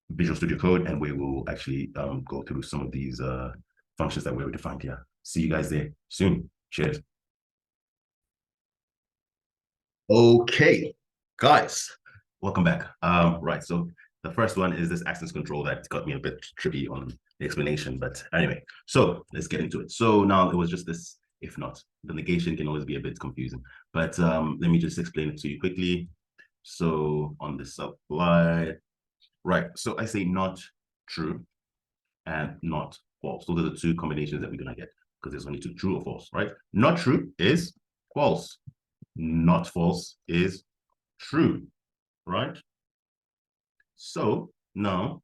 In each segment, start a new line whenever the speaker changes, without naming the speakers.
Visual Studio Code, and we will actually go through some of these functions that we already defined here. See you guys there soon. Cheers. Okay, guys, welcome back. Right, so the first one is this access control that got me a bit trippy on the explanation, but anyway, so let's get into it. So now it was just this, if not, the negation can always be a bit confusing, but let me just explain it to you quickly. So on this slide, right, so I say not true and not false. Those are the two combinations that we're gonna get because there's only two, true or false, right? Not true is false. Not false is true, right? So now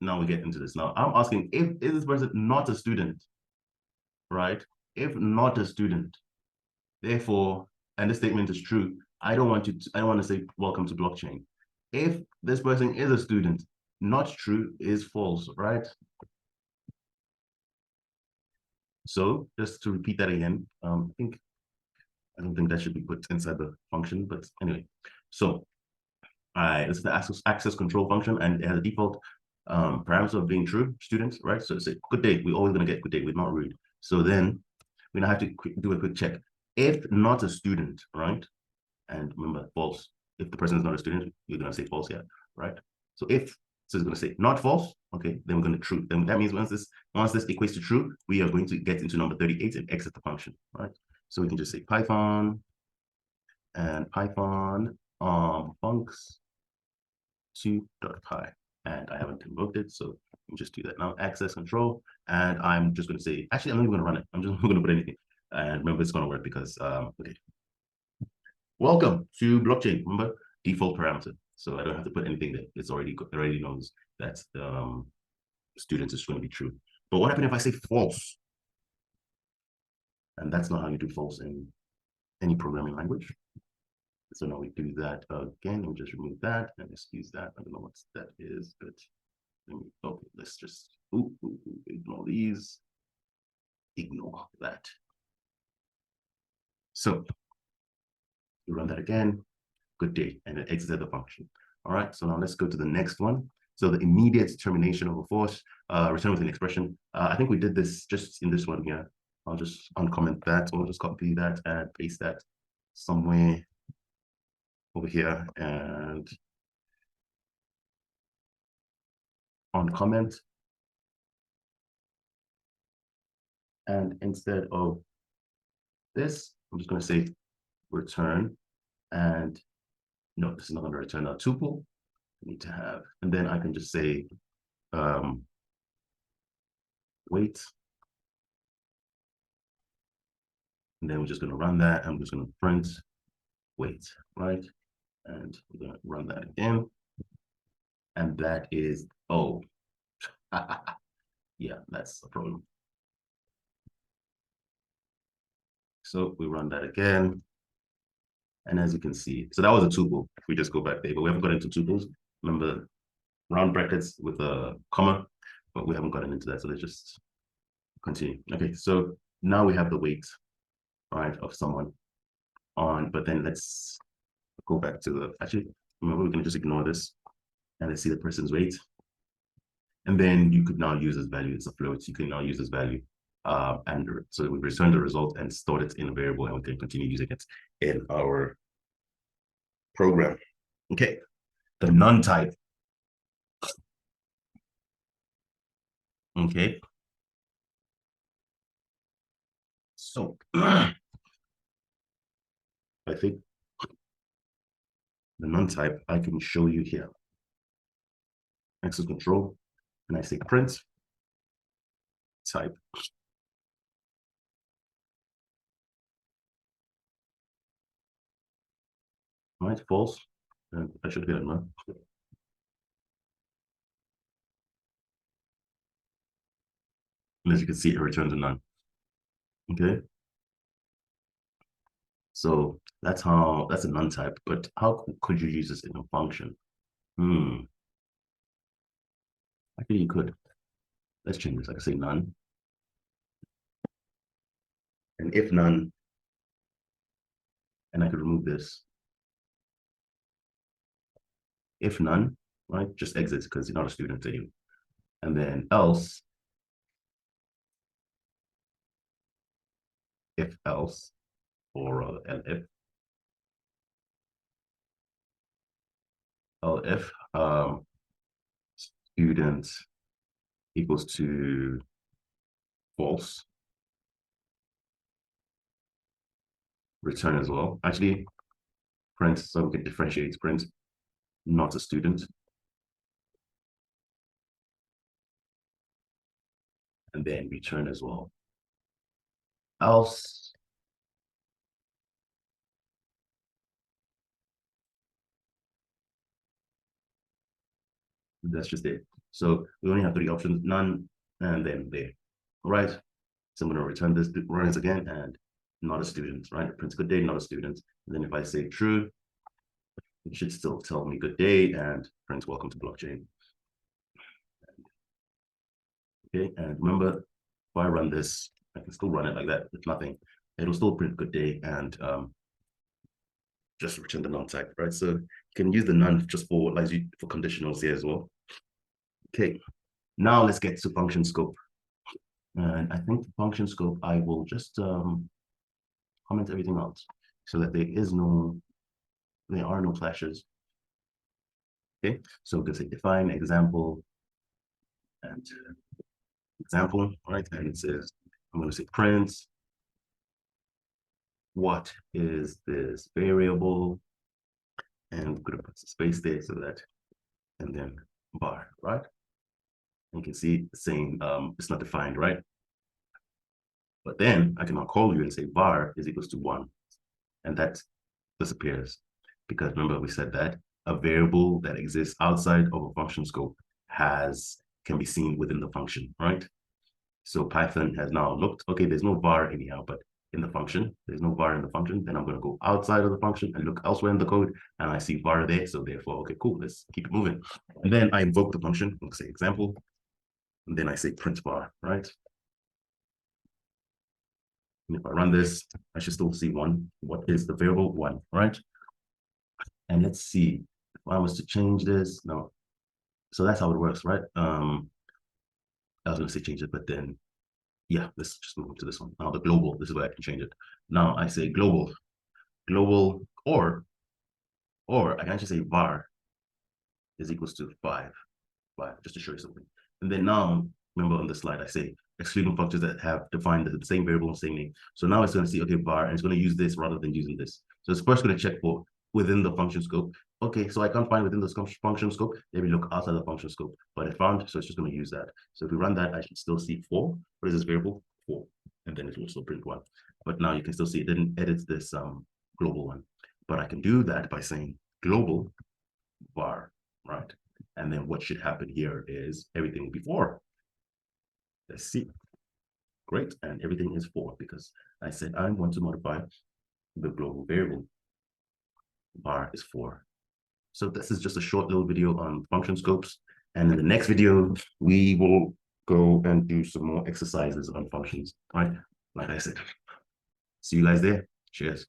we get into this. Now I'm asking, if is this person not a student, right? If not a student, therefore, and this statement is true, I don't want to say welcome to blockchain. If this person is a student, not true is false, right? So just to repeat that again, I don't think that should be put inside the function, but anyway. So this is the access control function, and it has a default parameter of being true, students, right? So say good day. We're always gonna get good day. We're not rude. So then we're gonna have to do a quick check. If not a student, right? And remember, false. If the person is not a student, you're gonna say false here, right? So if so, it's gonna say not false. Okay, then we're gonna true. Then that means once this equates to true, we are going to get into number 38 and exit the function, right? So we can just say Python and Python funcs 2.py, and I haven't invoked it, so let me just do that now. Access control, and I'm just going to say, actually, I'm not even going to run it. I'm just not going to put anything. And remember, it's going to work because, okay. Welcome to blockchain. Remember, default parameter. So I don't have to put anything that it's already knows that students is going to be true. But what happens if I say false? And that's not how you do false in any programming language. So now we do that again. Let me just remove that and excuse that. I don't know what that is, but okay, let's just ignore these. Ignore that. So we run that again. Good day, and it exits the function. All right. So now let's go to the next one. So the immediate termination of a force, return with an expression. I think we did this just in this one here. I'll just uncomment that, or just copy that and paste that somewhere over here, and on comment. And instead of this, I'm just going to say return, and no, this is not going to return a tuple. I need to have, and then I can just say wait, and then we're just going to run that. I'm just going to print wait, right? And we're going to run that again, and that is yeah, that's a problem. So we run that again, and as you can see, so that was a tuple. If we just go back there, but we haven't got into tuples. Remember, round brackets with a comma, but we haven't gotten into that. So let's just continue. Okay, so now we have the weight, right, of someone on, but then let's go back to the, actually, remember, we can just ignore this and let's see the person's weight. And then you could now use this value. It's a float. You can now use this value. And so we return the result and store it in a variable, and we can continue using it in our program. Okay, the none type. Okay. So I think the none type I can show you here. Access control, and I say print type. Right, false. And I should get it now. And as you can see, it returns a none. Okay. So that's a none type, but how could you use this in a function? Actually, you could. Let's change this. I can say none. And if none, and I could remove this. If none, right, just exit because you're not a student anyway. And then else, if else, or if student equals to false, return as well. Actually, print, so we can differentiate print, not a student. And then return as well. Else, that's just it. So we only have three options, none, and then there. All right. So I'm going to return this, run this again, and not a student, right? Print good day, not a student. And then if I say true, it should still tell me good day and print welcome to blockchain. Okay, and remember, if I run this, I can still run it like that with nothing. It'll still print good day and just return the none tag, right? So you can use the none just for like for conditionals here as well. Okay, now let's get to function scope. And I think the function scope, I will just comment everything out so that there are no clashes. Okay, so we can say define example and example, right? And it says, I'm going to say print, what is this variable? And we're going to put some space there so that, and then bar, right? And you can see saying it's not defined, right? But then I can now call you and say var is equals to 1. And that disappears. Because remember, we said that a variable that exists outside of a function scope can be seen within the function, right? So Python has now looked, okay, there's no var anyhow, but in the function, there's no var in the function. Then I'm going to go outside of the function and look elsewhere in the code, and I see var there. So therefore, okay, cool, let's keep it moving. And then I invoke the function, let's say example, and then I say print var, right? And if I run this, I should still see 1. What is the variable? 1, right? And let's see if I was to change this. No. So that's how it works, right? I was going to say change it, but then, yeah, let's just move to this one. Now the global, this is where I can change it. Now I say global, or I can actually say var is equals to 5, just to show you something. And then now, remember on the slide, I say excluding functions that have defined the same variable and same name. So now it's going to see, okay, var, and it's going to use this rather than using this. So it's first going to check for within the function scope. Okay, so I can't find within the function scope. Maybe look outside the function scope, but it found, so it's just going to use that. So if we run that, I should still see 4. What is this variable? 4. And then it will also print 1. But now you can still see it didn't edit this global one. But I can do that by saying global var, right? And then what should happen here is everything will be 4. Let's see. Great. And everything is 4 because I said I want to modify the global variable. Var is 4. So this is just a short little video on function scopes. And in the next video, we will go and do some more exercises on functions, right? Like I said. See you guys there. Cheers.